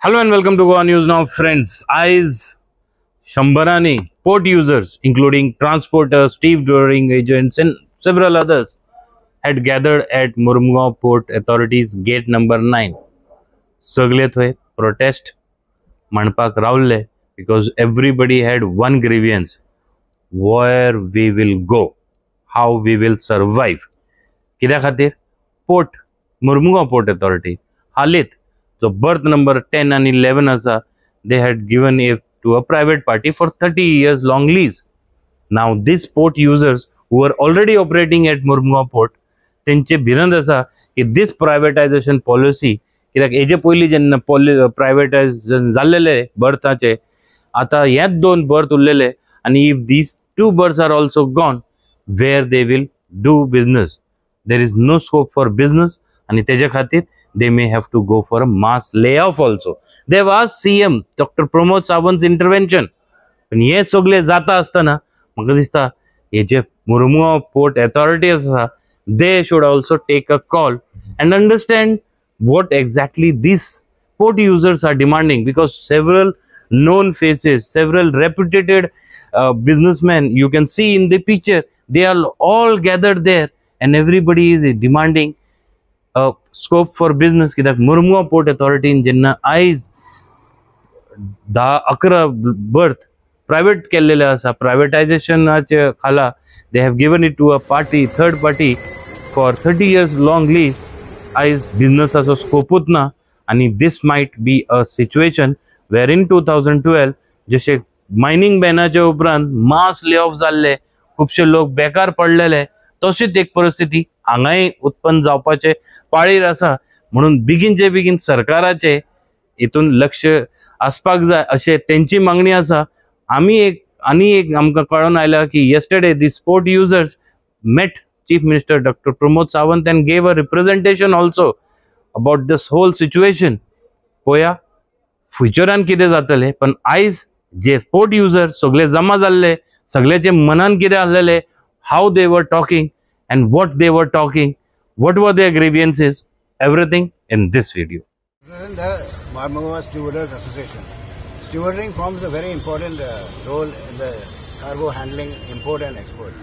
Hello and welcome to Goa News Now, friends. Eyes Shambarani port users, including transporters, stevedoring agents, and several others, had gathered at Murmgaon Port Authority's gate number 9. Sagle thoye protest Manpak Raule because everybody had one grievance: where we will go, how we will survive. कित्या खातीर Port Murmgaon Port Authority हालीत जो berth number 10 and 11 asa, they had given it to a private party for 30 years long lease. Now these port users who were already operating at Murmgaon Port, तेंचे भिरंत आसा की this privatization policy कित्याक हेजे पयलीं जेन्ना प्रायवेटायज जाल्लेले बर्थाचे आता हेच दोन बर्थ उरलेले आनी if these two berths are also gone, where they will do business. There is no scope for business आणि तेजे खातीर they may have to go for a mass layoff also. They have asked CM Dr. Pramod Sawant's intervention. पण हे सगळे जाता आसतना म्हाका दिसता हे जे Murmgaon Port Authority आसा, they should also take a call and understand what exactly these port users are demanding, because several known faces, several reputed businessmen you can see in the picture, they are all gathered there and everybody is demanding a scope for business. कित्याक Murmgaon Port Authority जेन्ना आयज 10-11 berth private केल्लेले आसा, प्रायवेटायजेशनाचे खाला they have given it to a party, third party for 30 years long lease. आयज बिझनसाचो स्कोपूच ना आणि this might be a situation where in 2012 जशे mining बॅनाच्या उपरांत मास लेऑफ जाल्ले, खुबशे लोक बेकार पडलेले, तशीच एक परिस्थिती हांगाय उत्पन्न जावपाचे पाळीर आसा. म्हणून बेगीनचे बेगीन सरकाराचे हितून लक्ष आसपाक जाय अशें तेंची मागणी आसा. आमी एक आमकां कळोन आयला की yesterday these port users met Chief Minister Dr. Pramod Sawant and gave a representation also about this whole situation. पळया फ्युचरान कितें जातलें, पण आयज जे पोर्ट युजर सगळे जमा जाल्ले, सगळ्याचे मनान कितें आसलेलें, how they were talking and what they were talking, what were their grievances, everything in this video. The Murmgaon Stewarders Association. Stewarding forms a very important role in the cargo handling, import and export.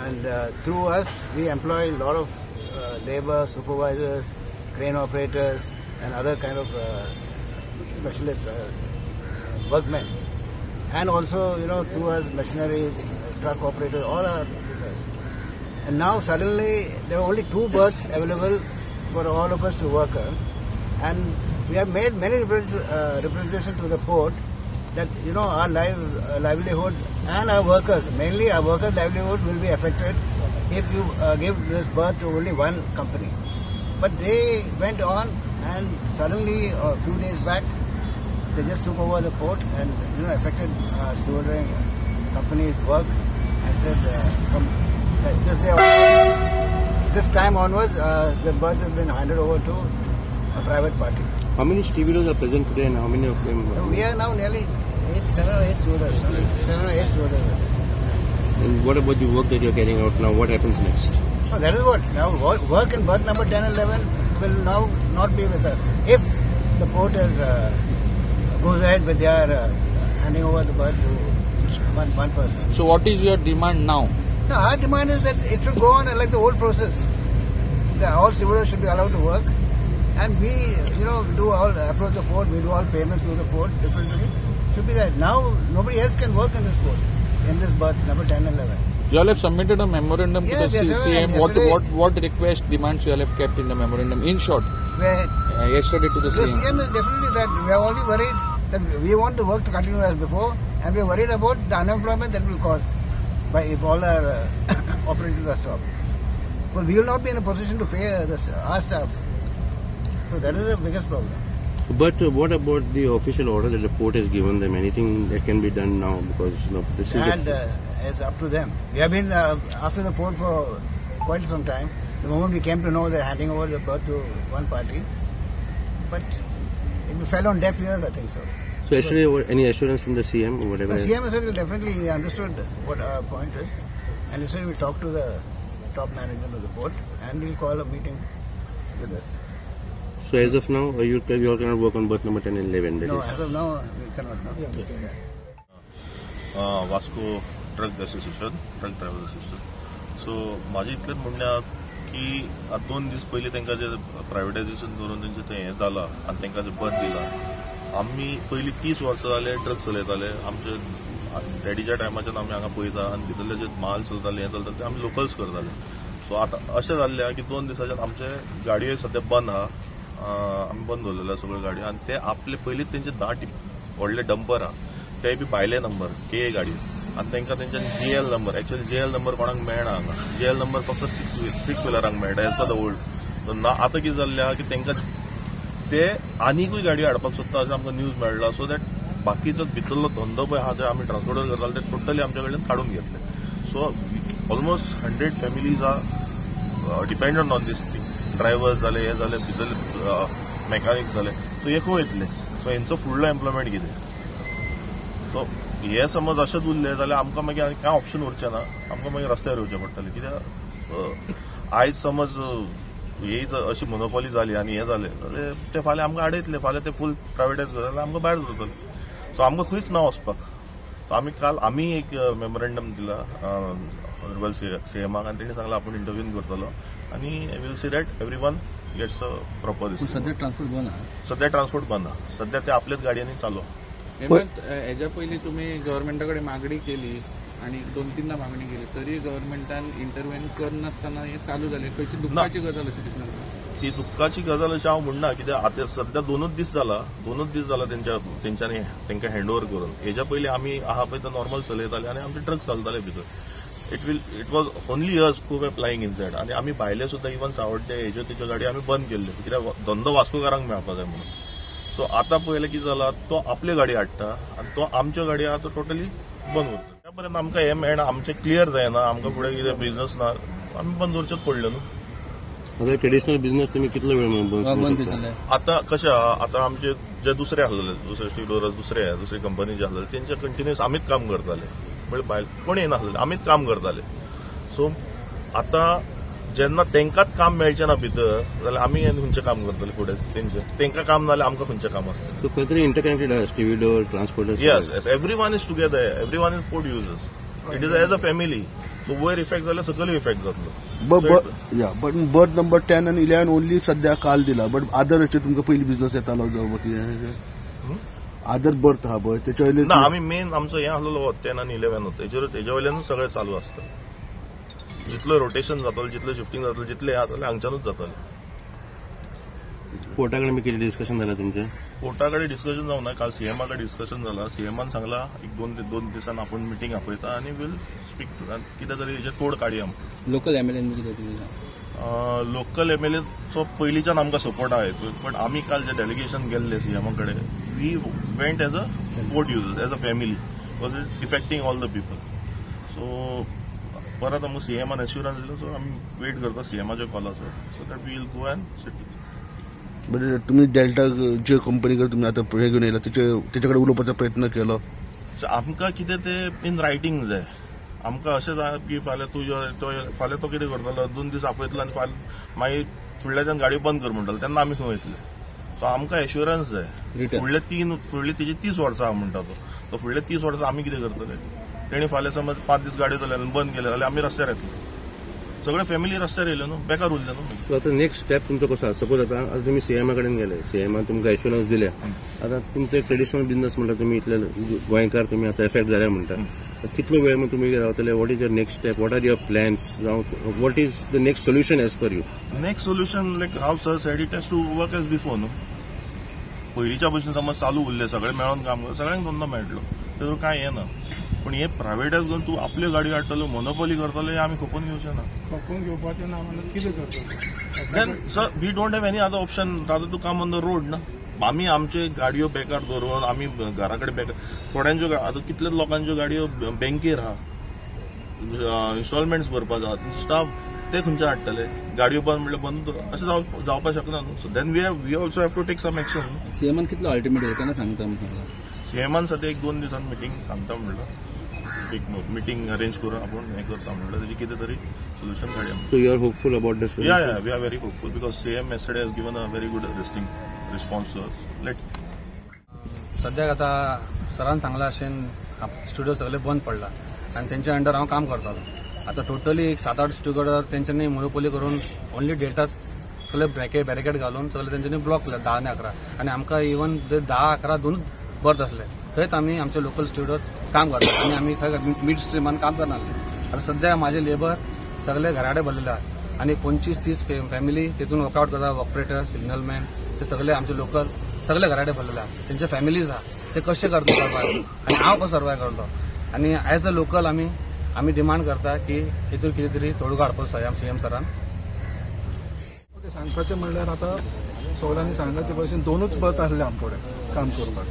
And through us, we employ a lot of labor, supervisors, crane operators and other kind of specialist workmen. And also, through us, machinery, truck operators, all are with us. And now suddenly there are only 2 berths available for all of us to work on. And we have made many representations to the port that our livelihood and our workers, mainly our workers' livelihood will be affected if you give this berth to only one company. But they went on and suddenly a few days back they just took over the port and affected stewarding companies' work and said from this day onwards, this time onwards the berth has been handed over to a private party. How many stevedores are present today and how many of them? We are now nearly 7 or 8 stewarders. 7 or 8 stewarders. And what about the work that you're carrying out now? What happens next? So that is what. Now work in berth number 10 and 11 will now not be with us. If the port goes ahead with their handing over the berth to one person. So what is your demand now? No, our demand is that it should go on like the old process. All stewarders should be allowed to work. And we, do all approach the port, we do all payments through the port differently. Should be that. Now nobody else can work in this port, in this berth number 10 and 11. You all have submitted a memorandum to the CM. What request demands you all have kept in the memorandum? In short, yesterday to the CM. The CM is definitely that we are only worried that we want the work to continue as before, and we are worried about the unemployment that will cause by if all our operations are stopped. But we will not be in a position to pay our staff. So that is the biggest problem. But what about the official order that the port has given them? Anything that can be done now? Because this is... And it's up to them. We have been after the port for quite some time. The moment we came to know they're handing over the berth to one party. But it fell on deaf ears, I think so. So yesterday, any assurance from the CM or whatever? The CM said definitely understood what our point is. And he said we'll talk to the top management of the port and we'll call a meeting with us. So as of now, you cannot work on berth number 10 and 11. No, as of now, we cannot. Vasco truck association, truck driver association. So माझे इतलेंच म्हणणें की 2 दीस पयलीं तांकां जे प्रायवेटायझेशन करून तेंचें तें हें जालां आनी तांकां जे बर्थ दिलां. आमी पयलीं 30 वर्सां जाले ट्रक चलयताले. आमचे डॅडीच्या टायमाच्यान आमी हांगा पळयता आनी भितरले जे माल चलताले हें चलताले ते आमी लोकल्स करताले. सो आतां अशें जाल्लें की 2 दिसाच्यान आमचे गाडयो सद्या बंद आहा. आमी बंद दवरलेल्यो सगळ्यो गाडयो आनी ते आपले पयलींच तेंचे 10 व्हडले डंपर आहा ते बी भायले नंबर के गाडयो आनी तांकां तेंच्यान JL number. Actually JL number कोणाक मेळना हांगा. JL नंबर फक्त 6 व्हिलरांक मेळटा एज पर द ओल्ड. आतां कितें जाल्लें की तांकां ते आनीकूय गाडयो हाडपाक सोदता अशें आमकां न्यूज मेळ्ळा. सो दॅट बाकीचो भितरलो धंदो पळय आहा जे आमी ट्रान्सपोर्टर करताले ते टोटली आमचे कडल्यान काडून घेतले. So almost 100 families are dependent on these thing. Drivers जाले हे जाले भितरले मॅकॅनिक्स जाले. सो एकूय वयतले. सो हेंचो फुडलो एम्प्लॉयमेंट कितें. सो हे समज अशेंच उरलें जाल्यार आमकां मागीर कांय ऑप्शन उरचें ना. आमकां मागीर रस्त्यार येवचें पडटलें. कित्याक आयज समज ही अशी मोनोपॉली जाली आनी हें जालें जाल्यार ते फाल्यां आमकां आडयतले. फाल्यां ते फूल प्रायवेटायज जाल्यार आमकां भायर दवरतले. सो आमकां खंयच ना वचपाक. सो आमी एक मेमोरेंडम दिला ऑनरेबल सीएमाक आनी तेणी सांगलां आपूण इंटरव्यून करतलो आनी I will see that everyone gets a proper. सध्या ट्रान्सपोर्ट बंद आहा. सध्या ट्रान्सपोर्ट बंद आहा. सध्या ते आपल्याच गाडयांनी चालू आहा. हेच्या पयलीं तुमी गव्हर्मेंटा कडेन मागणी केली आणि 2-3दा मागणी केली तरी गव्हर्मेंटान इंटरव्हेन करनासतना हे चालू जालें. खंयची दुख्खाची गजाल अशी दिसना. ती दुख्खाची गजाल अशी हांव म्हणना कित्याक आतां सध्या 2 दीस जाला तेंच्यांनी तांकां हँडओव्हर करून. हेच्या पयलीं आमी आहा पळय ते नॉर्मल चलयताले आनी आमचे ट्रक चलताले भितर. It was only us who were flying inside आनी आमी भायले सुद्दां इवन सावड्डे हेज्यो तेज्यो गाडी आमी बंद केल्ल्यो कित्याक धंदो वास्कोकारांक मेळपा जाय म्हणून. सो आतां पळयलें कितें जाला तो आपल्यो गाडी हाडटा आनी तो आमच्यो गाडयो आतां टोटली बंद उरता. त्या पर्यंत आमकां हें मेळना. आमचें क्लियर जायना. आमकां फुडें कितें बिजनस ना. आमी बंद दवरचेच पडले न्हू. आता ट्रेडिशनल बिझनेस तुम्ही कितलो वेळ बंद करता? आता कशें आहा आतां आमचे जे दुसरे आहलेले दुसरे स्टीडोरस दुसरी कंपनी जे आहलेले तेंचे कंटिन्युअस आमीच काम करताले. म्हणजे भायर कोण येनासलेले आमीच काम करताले. सो आतां जेन्ना तेंकांच काम मेळचें ना भितर जाल्यार आमी खंयचें काम करतले फुडें. तेंकां काम नाल्यार आमकां खंयचें काम आसता. सो खंय तरी इंटरकनेक्टेड आहा stevedore transporters. Yes every one is together. Every one is port users. It is as a family. So वयर इफेक्ट जाल्यार सकयल इफेक्ट जातलो. But berth number 10 and 11 only सध्या काल दिला. बट आदर अशें तुमकां पयली बिझनस येतालो आदर बर्थ आहा पळय तेच्या वयल्यान ना आमी मेन आमचो हें आहलो 10 and 11 तेजे वयल्यानूच सगळें चालू आसता. जितलो रोटेशन जातलो जितलें शिफ्टिंग जातलें जितलें हें जातलें हांगच्यानूच जातलें. कोर्टा कडेन कितें डिस्कशन जालां तुमचें? कोर्टा कडेन डिस्कशन जावना. काल सीएमा कडेन डिस्कशन जालां. सीएमान सांगलां एक 2 दिसान आपूण मिटींग आपयता आनी वील स्पीक कितें तरी हेजे तोड काडया. लोकल एमएलएन कितें लोकल एमएलएचो पयलींच्यान आमकां सपोर्ट आहा. बट आमी काल जे डेलिगेशन गेल्ले सीएमा कडेन we went as a port users as a family was it effecting all the people. So परत आमकां सीएमान एश्युरन्स दिलो. सो आमी वेट करता सीएमाच्या कॉलाचो. So that we will go and sit. But तुम्ही डेल्टा जे कंपनीकडे तुम्ही आता हे घेऊन येला त्याच्याकडे उलोवपाचा प्रयत्न केलो. आमकां कितें ते इन रायटींग जाय. आमकां अशें जाय की फाल्यां तो कितें करतलो 2 दीस आपयतलो आनी फाल्यां मागीर फुडल्याच्यान गाडी बंद कर म्हणटलो तेन्ना आमी खंय वयतले. सो आमकां एश्युरन्स जाय. फुडले तेजी 30 वर्सां म्हणटा तो. सो फुडले 30 वर्सां आमी कितें करतले. तेणी फाल्यां समज 5 दीस गाडी चलयले आनी बंद केले जाल्यार आमी रस्त्यार येतले. सगळे फॅमिली रस्त्यार येयले न्हू बेकार उरले न्हू. आता नेक्स्ट स्टेप तुमचो कसो आसा? सपोज आता तुम्ही सीएमा कडेन गेले सीएमान तुमकां एश्युरन्स दिल्या. आता तुमचे ट्रेडिशनल बिझनेस म्हणटा तुम्ही इतले गोंयकार तुम्ही आता एफेक्ट जाल्या म्हणटा. कितलो वेळ मग तुम्ही रावतले? What is your next step? What are your plans? What is the next solution as per you? Next solution like हांव sir said it has to work as before न्हू. पयलींच्या भशेन समज चालू उरले सगळे मेळोन काम सगळ्यांक धंदो मेळटलो तेजो कांय हें ना. पण हे प्रायवेटायज करून तूं आपल्यो गाडयो हाडटलो मोनोपॉली करतलो हे आमी खपोवन घेवचे ना. खपोवन घेवपाचें ना म्हणल्यार कितें करतलो? Then sir we don't have any other option. Rather to come on the road ना. आमी आमचे गाडयो बेकार दवरून आमी घरा कडेन बेकार थोड्यांच्यो आतां कितलेच लोकांच्यो गाडयो बँकेर आहा इन्स्टॉलमेंट्स भरपाक जाय. स्टाफ ते खंयचे हाडटले. गाडयो बंद म्हणल्यार बंद अशें जावपाक शकना न्हू. So then we also have to take some action. सीएमान कितलो अल्टिमेट केन्ना सांगता? सीएमान सद्या 1-2 दिसान मिटींग सांगता म्हणलं. एक मिटींग अरेंज करून आपण हे करता म्हणलं तेजी कितें तरी solution काढया. So you are hopeful about this? Yeah, we are very hopeful because CM yesterday has given a very good response to us. सद्याक आता सरान सांगला अशें स्टुडिओ सगळे बंद पडला आणि त्यांच्या अंडर हांव काम करतालो. आता टोटली एक 7-8 स्टुडिओ तेंच्यांनी मोनोपोली करून ओनली डेटा सगळे बॅरिकेड घालून सगळे तेंच्यांनी ब्लॉक केला 10 आणि 11 आणि आमकां इवन 10-11 दोनूच बर्थ असले. थंयच आमी आमचे लोकल स्टुडिओज काम करतात आणि आमी थंय मिड स्ट्रिमान काम करनासले. आता सध्या माझे लेबर सगळे घराडे भरलेले आहात आणि 25-30 फॅमिली तितून वर्कआउट करतात. ऑपरेटर, सिग्नलमॅन ते सगळे आमचे लोकल सगळे घराडे भरलेले आहात. त्यांचे फॅमिलीज आहात ते कशे करता सर्वायव आणि हांव कसो सर्वायव करतो. आणि ॲज अ लोकल आमी डिमांड करता की हितून कितें तरी तोडगो हाडपाचो सीएम सरान. ओके, सांगपाचें म्हणल्यार आतां सगळ्यांनी सांगला ते भशेन 2च बस आसले आमचे कडेन काम करपाक.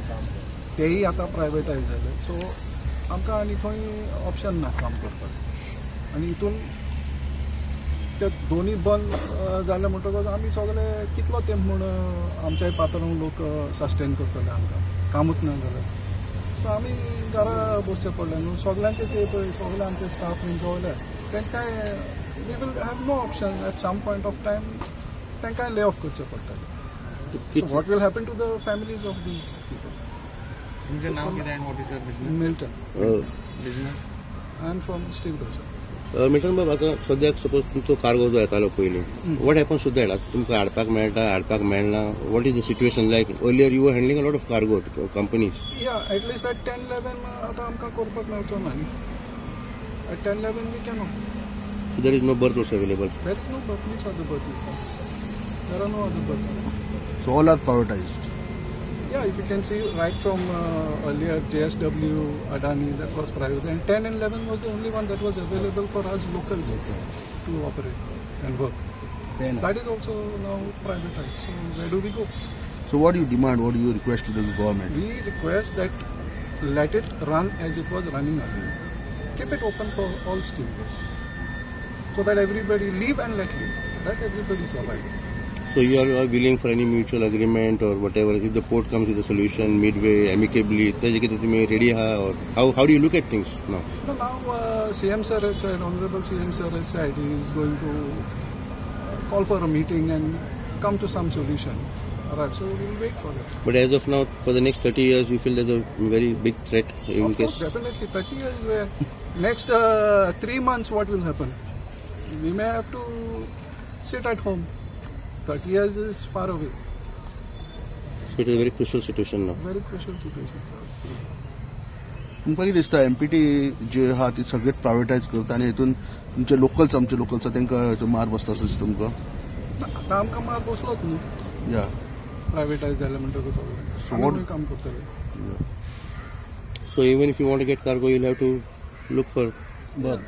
तेही आतां प्रायवेटायज जाले. सो आमकां आनी खंय ऑप्शन ना काम करपाक. आनी हितून ते दोनूय बंद जाले म्हणटकच आमी सगळे कितलो तेंप म्हूण आमच्याय पात्रांव लोक सस्टेन करतले आमकां कामूच ना जाल्यार. सो आमी घरा बसचे पडले न्हू. सगळ्यांचे ते पळय सगळे आमचे स्टाफ वयले तांकां we will have no option at some point of time तांकां ले ऑफ करचें पडटलें. So what will happen to the families of these people. तुमचें नांव कितें आनी what is your business? Milton. Business I am from steel doors. Milton बाब, आता सद्याक सपोज तुमचो कार्गो जो येतालो पयलीं, वॉट हॅपन्स टू दॅट? तुमकां हाडपाक मेळटा, हाडपाक मेळना? What is the situation like? Earlier you were handling a lot of cargo companies. Yeah at least at 10-11 आतां आमकां करपाक मेळचो ना न्ही. At 10-11 we cannot. So there is no berth also available. There is no berth. Which other berth is there? There are no other berths. So all are privatized. Yeah, if you can see right from earlier JSW, Adani, that was private, and 10 and 11 was the only one that was available for us locals to operate and work. That is also now privatized. So where do we go? So what do you demand? What do you request to the government? We request that let it run as it was running earlier. Keep it open for all students, so that everybody live and let live. Let everybody survive. So you are willing for any mutual agreement or whatever, if the port comes with a solution midway, amicably, then you ready or how do you look at things now? No, now CM sir has said, Honorable CM sir has said he is going to call for a meeting and come to some solution. Alright, so we will wait for that. But as of now, for the next 30 years, you feel there's a very big threat in Of case? course, definitely. 30 years where next 3 months what will happen? We may have to sit at home. 30 years is far away. So it is a very crucial situation now. Very crucial situation. तुमकां कितें दिसता empty जे आहा ती सगळेच प्रायवेटायज करता आनी हितून तुमचे लोकल्स आमचे लोकल्स तांकां मार बसता असो दिसता तुमकां? आतां आमकां मार बसलोच न्हू. या प्रायवेटायज जालें म्हणटकच सगळें आमी काम करतले. So even if you want to get cargo, you'll have to look for berth.